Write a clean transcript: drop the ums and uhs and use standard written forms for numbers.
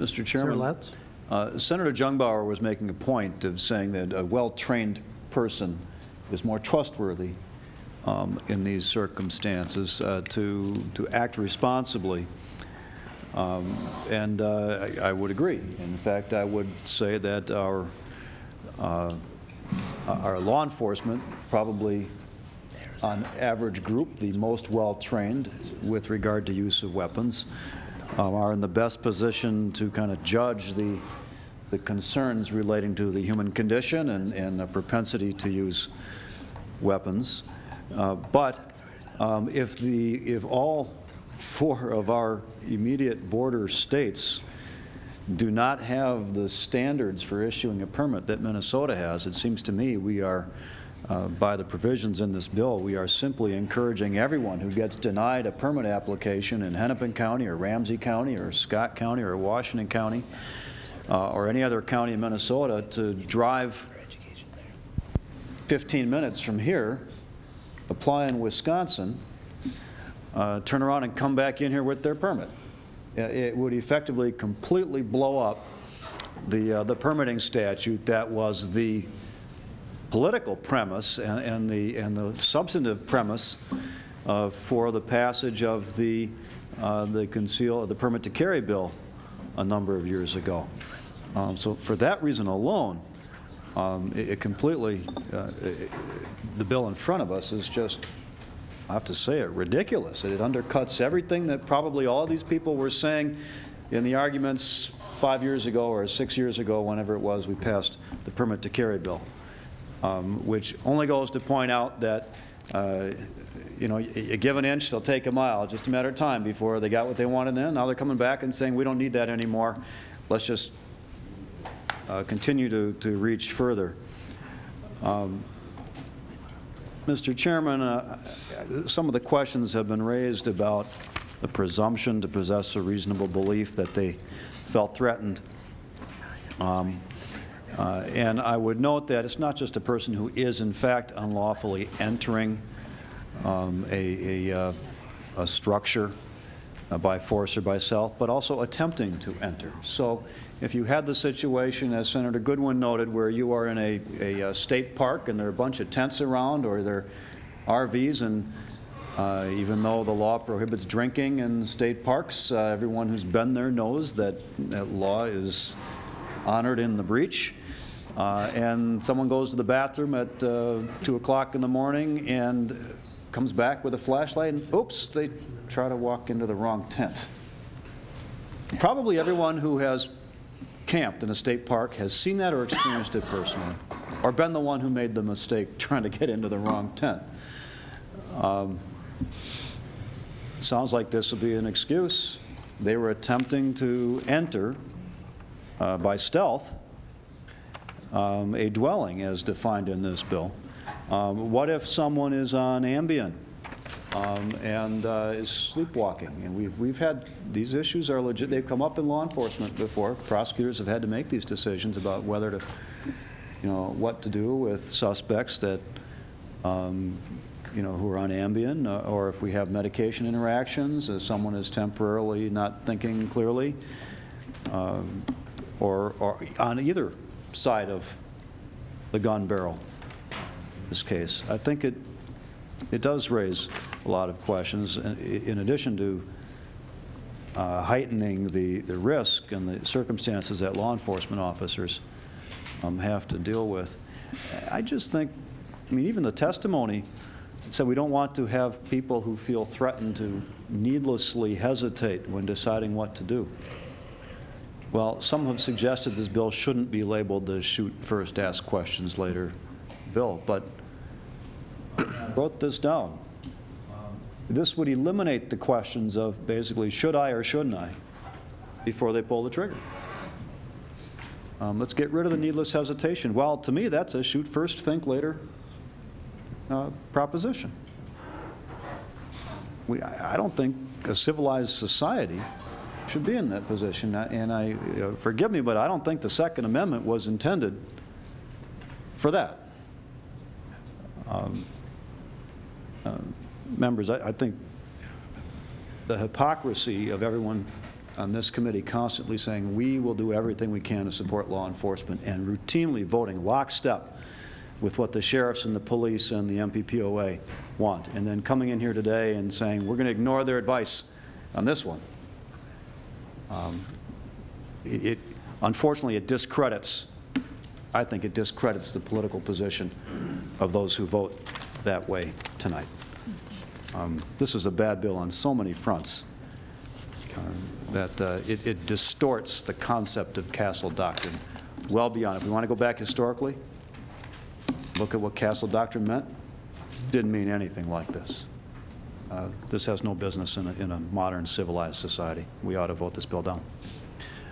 Mr. Chairman. Latz? Senator Jungbauer was making a point of saying that a well-trained person is more trustworthy in these circumstances to act responsibly. And I would agree. In fact, I would say that our law enforcement, probably on average group, the most well-trained with regard to use of weapons, are in the best position to kind of judge the concerns relating to the human condition and the propensity to use weapons. But if all 4 of our immediate border states do not have the standards for issuing a permit that Minnesota has, it seems to me we are, by the provisions in this bill, we are simply encouraging everyone who gets denied a permit application in Hennepin County or Ramsey County or Scott County or Washington County or any other county in Minnesota to drive 15 minutes from here, apply in Wisconsin, turn around and come back in here with their permit. It would effectively completely blow up the permitting statute that was the political premise and the substantive premise for the passage of the permit to carry bill a number of years ago. So for that reason alone, it completely, the bill in front of us is just, I have to say it, ridiculous. It undercuts everything that probably all these people were saying in the arguments 5 years ago or 6 years ago, whenever it was we passed the permit to carry bill, which only goes to point out that you know, you give an inch, they'll take a mile. Just a matter of time before they got what they wanted then. Now they're coming back and saying we don't need that anymore. Let's just continue to reach further. Mr. Chairman, some of the questions have been raised about the presumption to possess a reasonable belief that they felt threatened. And I would note that it's not just a person who is in fact unlawfully entering a structure by force or by stealth, but also attempting to enter. So if you had the situation, as Senator Goodwin noted, where you are in a state park and there are a bunch of tents around, or there are RVs, and even though the law prohibits drinking in state parks, everyone who's been there knows that that law is honored in the breach. And someone goes to the bathroom at 2 o'clock in the morning and comes back with a flashlight, and oops, they try to walk into the wrong tent. Probably everyone who has camped in a state park has seen that or experienced it personally, or been the one who made the mistake trying to get into the wrong tent. Sounds like this will be an excuse. They were attempting to enter by stealth a dwelling as defined in this bill. What if someone is on Ambien and is sleepwalking? And we've had, these issues are legit. They've come up in law enforcement before. Prosecutors have had to make these decisions about whether to, you know, what to do with suspects that, you know, who are on Ambien, or if we have medication interactions, as someone is temporarily not thinking clearly, or on either side of the gun barrel. This case, I think it does raise a lot of questions, in addition to heightening the risk and the circumstances that law enforcement officers have to deal with. I just think, I mean, even the testimony said we don't want to have people who feel threatened to needlessly hesitate when deciding what to do. Well, some have suggested this bill shouldn't be labeled the shoot first, ask questions later bill, but I wrote this down. This would eliminate the questions of basically should I or shouldn't I before they pull the trigger. Let's get rid of the needless hesitation. Well, to me, that's a shoot first, think later proposition. I don't think a civilized society should be in that position. And forgive me, but I don't think the Second Amendment was intended for that. Members, I think the hypocrisy of everyone on this committee constantly saying we will do everything we can to support law enforcement and routinely voting lockstep with what the sheriffs and the police and the MPPOA want, and then coming in here today and saying we're going to ignore their advice on this one. Unfortunately, it discredits, I think it discredits the political position of those who vote that way tonight. This is a bad bill on so many fronts that it distorts the concept of castle doctrine well beyond. If we want to go back historically, look at what castle doctrine meant. Didn't mean anything like this. This has no business in a modern civilized society. We ought to vote this bill down.